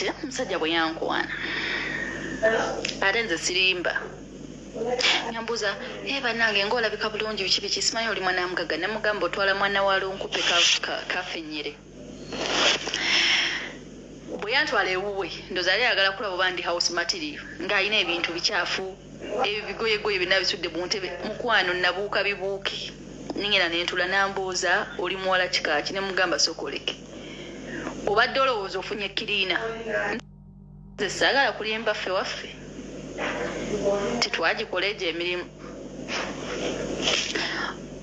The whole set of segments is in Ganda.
nti musajja bwe yankwana ate nze sirimba nyambuza bannange ng'olabika bulungi biki simanyi oli mwana mugaga ne mugamba otwala mwana wa lunkupe kafenyere bwe yantwala ewuwe ndoza ali ayagala kulaba oba ndi house material ng'alina ebintu bikyafu ebigoyegoye bina bisudde mu ntebe mukwano nabuuka bibuuke ningera nentula nambuuza oli muwala kikaaki ne mugamba sokoleke obadde olowooza ofunye kiriina nze saagala kulimba ffe waffe titwagikola egyo emirimu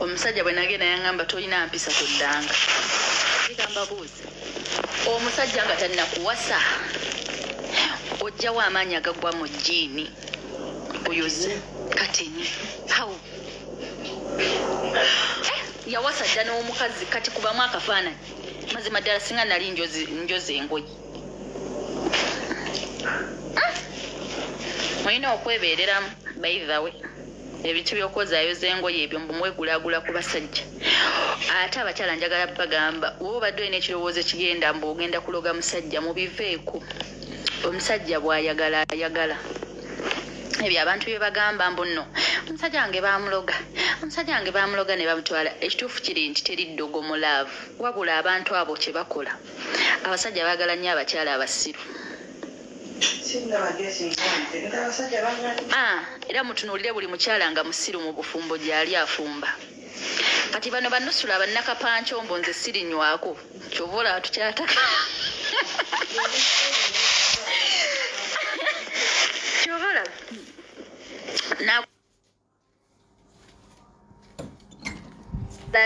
omusajja bwe nagenda yaŋŋamba tolina mpisa toddanga kigamba buuzi omusajja nga tannakuwasa ojjawo amaanyi agagwa mu jjiini oyoze katini hawo yawasa dda n'omukazi kati kubamu akafaananyi mazima ddala singa nali njoze engoyi mulina okwebeereramu baithawe ebintu by'okwozaayoza engoyi ebyo mbumwegulaagula ku basajja ate abakyala njagala bagamba woba obadde olina ekirowoozo ekigenda mbw'ogenda kuloga musajja mubiveeko omusajja bw'ayagala ayagala ebyo abantu bye bagamba mbu nno omusajja wange baamuloga ne bamutwala ekituufu kiri nti teri ddogo mu laavu wabula abantu abo kye bakola abasajja baagala nnyo abakyala abasiru era mutunuulire buli mukyala nga musiru mu bufumbo gy'ali afumba kati bano bannusula bannakapancyombo nze sirinywako kyova olaba tukyataka kyova olaba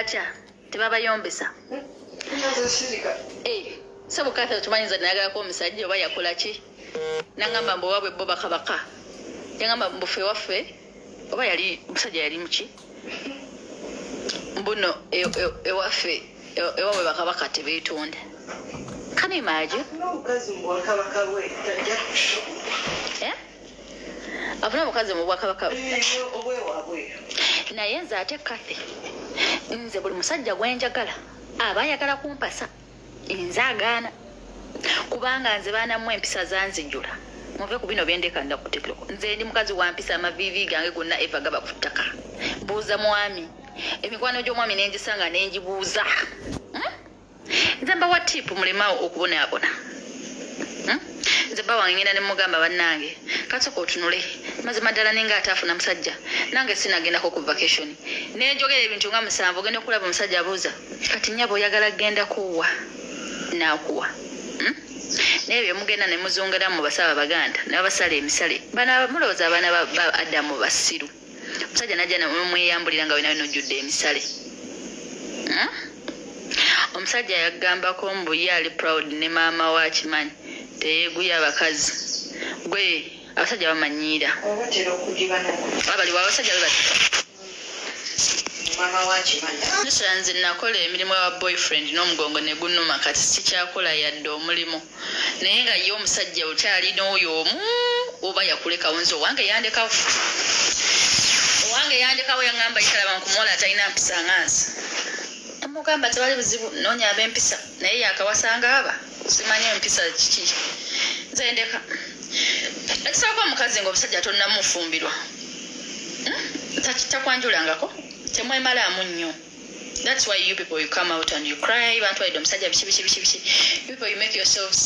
atya tebabayombesa sebukata tumanyiza nayagalako omusajja oba yakola ki nangamba mbu owabwe bo bakabaka yangamba mbufe waffe oba yali omusajja yali muki mbuno ewaffe ewabwe bakabaka tebeetonda kan imagine afuna omukazi mu bwakabaka naye nze ate Kathy nze buli musajja gwenjagala aba ayagala kumpasa nze agaana kubanga nze baanamu empisa zanzijula muve ku bino byendekanda ku TikTok nze ndi mukazi wa mpisa amavivi gange gonna eva gaba ku ttaka buuza mwami emikwano gy'omwami nengisanga nengibuuza nze mbawa tipu mulemawo okubonaabona nze bba wange ngenda ne mugamba bannange kasooka otunule mazima ddala nenga ataafuna musajja nange sinagendako ku vacation nenjogera ebintu nga 7 ogenda okulaba omusajja abuuza kati nnyabo oyagala kgenda kuwa naakuwa naye byemugenda ne muzungiramu mu basaba baganda ne babasala emisale bana mulowooza abaana ba Adamu basiru omusajja najja namweyambulira nga wena nojjudde emisale omusajja yagambako mbu ye ali proud ne maama wa kimanyi teyeeguya abakazi gwe abasajja bamanyiira abaliwo abasajja nusula nze nakola emirimu ewa boyfriend n'omugongo ne gunnuma kati sikyakola yadde omulimu naye nga ye omusajja okyalina oyo omu oba yakulekawo nze owange yandekawo yaŋŋamba yikalaba nkumuwola atalina mpisa ngansi namugamba tebali buzibu noonya ab'empisa naye yakawasanga aba simanyi empisa kiki nze ndeka ekisooka omukazi ng'omusajja tonnamufumbirwa takwanjulangako temwemalaamu nnyo. That's why you people you come out and you cry bantu waidde omusajja biki you people you make yourselves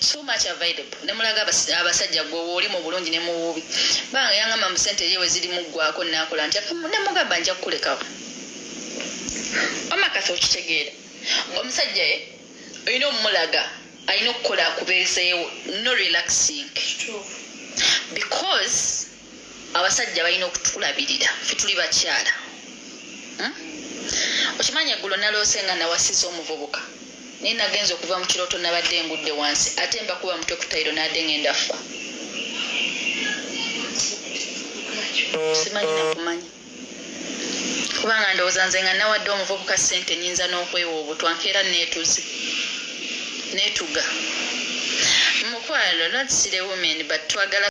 so much available nemulaga abasajja gwe oli mu bulungi ne mu bubi banga yangamba mu sente yewe ziri muggwako nakola nti nemugamba nja kukulekawo omakasa okitegeera omusajja ye olina omulaga alina okukola akubeezeewo no relaxing because abasajja balina okutulabirira ffe tuli bakyala okimanyi eggulo naloose nga nawasiza omuvubuka naye nagenza okuva mu kirooto nabadde ngudde wansi ate mbakuba mutwe ku tayiro nadde ngenda ffa simanyi nakumanyi kubanga ndowooza nze nga nawadde omuvubuka ssente nyinza n'okwewa obutwa nkeera neetuga mukwalo not silly women but twagala